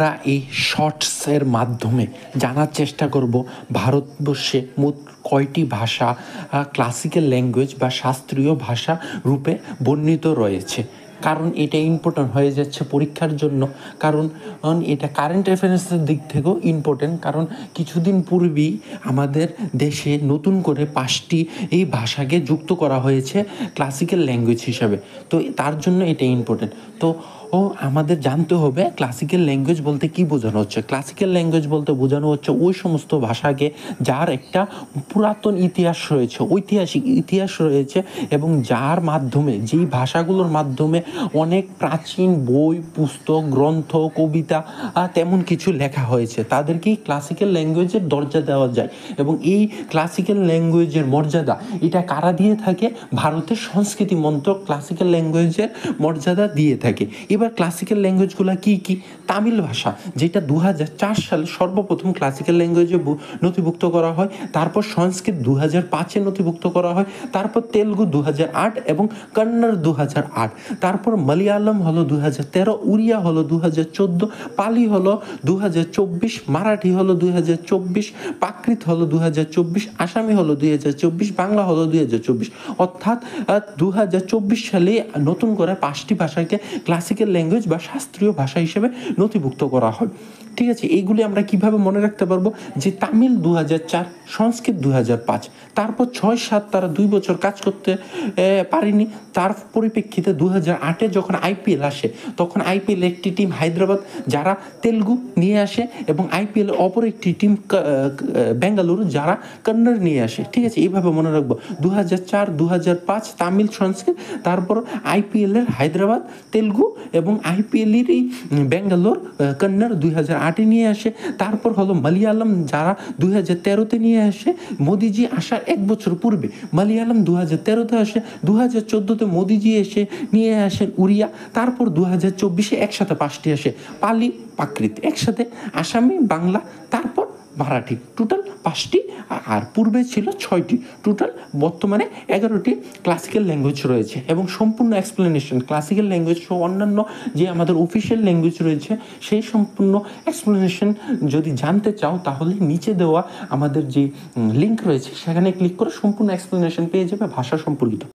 আমরা এই শর্টসের মাধ্যমে জানার চেষ্টা করব ভারতবর্ষে মোট কয়টি ভাষা ক্লাসিক্যাল ল্যাঙ্গুয়েজ বা শাস্ত্রীয় ভাষা রূপে বর্ণিত রয়েছে। কারণ এটা ইম্পর্ট্যান্ট হয়ে যাচ্ছে পরীক্ষার জন্য, কারণ এটা কারেন্ট অ্যাফেয়ার্সের দিক থেকেও ইম্পর্ট্যান্ট। কারণ কিছুদিন পূর্বেই আমাদের দেশে নতুন করে 5টি এই ভাষাকে যুক্ত করা হয়েছে ক্লাসিক্যাল ল্যাঙ্গুয়েজ হিসাবে। তো তার জন্য এটা ইম্পর্ট্যান্ট। তো আমাদের জানতে হবে ক্লাসিক্যাল ল্যাঙ্গুয়েজ বলতে কী বোঝানো হচ্ছে। ক্লাসিক্যাল ল্যাঙ্গুয়েজ বলতে বোঝানো হচ্ছে ওই সমস্ত ভাষাকে যার একটা পুরাতন ইতিহাস রয়েছে, ঐতিহাসিক ইতিহাস রয়েছে, এবং যার মাধ্যমে, যেই ভাষাগুলোর মাধ্যমে অনেক প্রাচীন বই, পুস্তক, গ্রন্থ, কবিতা তেমন কিছু লেখা হয়েছে, তাদেরকেই ক্লাসিক্যাল ল্যাঙ্গুয়েজের দরজা দেওয়া যায়। এবং এই ক্লাসিক্যাল ল্যাঙ্গুয়েজের মর্যাদা এটা কারা দিয়ে থাকে? ভারতের সংস্কৃতি মন্ত্রক ক্লাসিক্যাল ল্যাঙ্গুয়েজের মর্যাদা দিয়ে থাকে। এবার ক্লাসিক্যাল ল্যাঙ্গুয়েজগুলো কী কী? তামিল ভাষা, যেটা 2004 সালে সর্বপ্রথম ক্লাসিক্যাল ল্যাঙ্গুয়েজে নথিভুক্ত করা হয়। তারপর সংস্কৃত 2005-এ নথিভুক্ত করা হয়। তারপর তেলুগু 2008 এবং কন্নড় 2008। তারপর মালয়ালম হলো 2013, উড়িয়া হলো 2014, পালি হলো 2024, মারাঠি হলো 2024, প্রাকৃত হলো 2024, আসামি হলো 2024, বাংলা হলো 2024। অর্থাৎ 2024 সালে নতুন করে 5টি ভাষাকে ক্লাসিক্যাল ল্যাঙ্গুয়েজ বা শাস্ত্রীয় ভাষা হিসেবে নথিভুক্ত করা হয়। ঠিক আছে, এইগুলি আমরা কিভাবে মনে রাখতে পারবো? যে তামিল 2004, সংস্কৃত 2005, তারপর 6-7 তারা 2 বছর কাজ করতে পারেনি। তার পরিপ্রেক্ষিতে 2008-এ যখন আইপিএল আসে, তখন আইপিএল একটি টিম হায়দ্রাবাদ যারা তেলুগু নিয়ে আসে, এবং আইপিএল অপর একটি টিম বেঙ্গালুরু যারা কন্নড় নিয়ে আসে। ঠিক আছে, এইভাবে মনে রাখবো 2004, 2005 তামিল, সংস্কৃত, তারপর আইপিএলের হায়দ্রাবাদ তেলুগু, এবং আইপিএলের এই বেঙ্গালোর কন্নড় 2008-এ নিয়ে আসে। তারপর হলো মালয়ালম যারা 2013-তে নিয়ে আসে, মোদিজি আসার 1 বছর পূর্বে মালয়ালম 2013-তে আসে। 2014-তে মোদিজি এসে নিয়ে আসেন উড়িয়া। তারপর 2024-এ একসাথে 5টি আসে, পালি, প্রাকৃত একসাথে, আসামি, বাংলা, তারপর মারাঠি, টোটাল 5টি। আর পূর্বে ছিল 6টি। টোটাল বর্তমানে 11টি ক্লাসিক্যাল ল্যাঙ্গুয়েজ রয়েছে। এবং সম্পূর্ণ এক্সপ্লেনেশন ক্লাসিক্যাল ল্যাঙ্গুয়েজ সহ অন্যান্য যে আমাদের অফিসিয়াল ল্যাঙ্গুয়েজ রয়েছে, সেই সম্পূর্ণ এক্সপ্লেনেশন যদি জানতে চাও, তাহলে নিচে দেওয়া আমাদের যে লিঙ্ক রয়েছে সেখানে ক্লিক করে সম্পূর্ণ এক্সপ্লেনেশন পেয়ে যাবে ভাষা সম্পর্কিত।